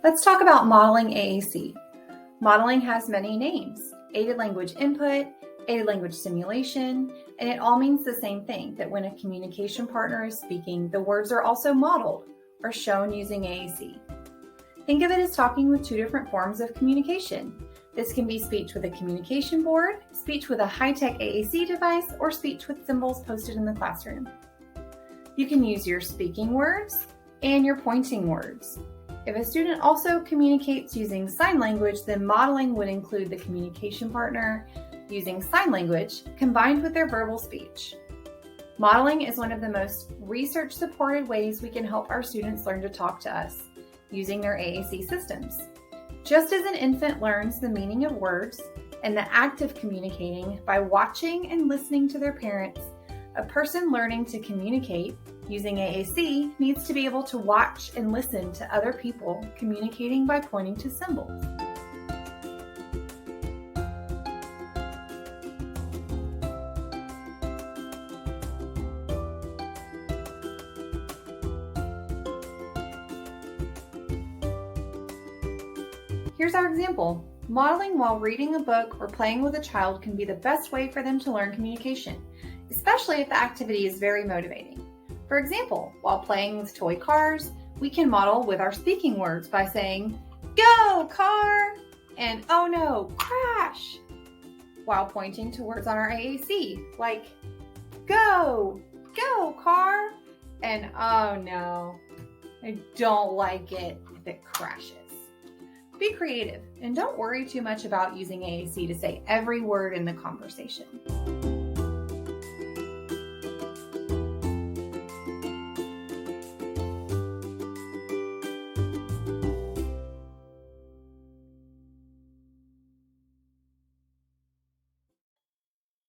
Let's talk about modeling AAC. Modeling has many names: aided language input, aided language stimulation, and it all means the same thing, that when a communication partner is speaking, the words are also modeled or shown using AAC. Think of it as talking with two different forms of communication. This can be speech with a communication board, speech with a high-tech AAC device, or speech with symbols posted in the classroom. You can use your speaking words and your pointing words. If a student also communicates using sign language, then modeling would include the communication partner using sign language combined with their verbal speech. Modeling is one of the most research-supported ways we can help our students learn to talk to us using their AAC systems. Just as an infant learns the meaning of words and the act of communicating by watching and listening to their parents, a person learning to communicate using AAC needs to be able to watch and listen to other people communicating by pointing to symbols. Here's our example. Modeling while reading a book or playing with a child can be the best way for them to learn communication, especially if the activity is very motivating. For example, while playing with toy cars, we can model with our speaking words by saying, "Go, car!" and "Oh no, crash!" while pointing to words on our AAC, like "Go, go, car!" and "Oh no, I don't like it if it crashes." Be creative and don't worry too much about using AAC to say every word in the conversation.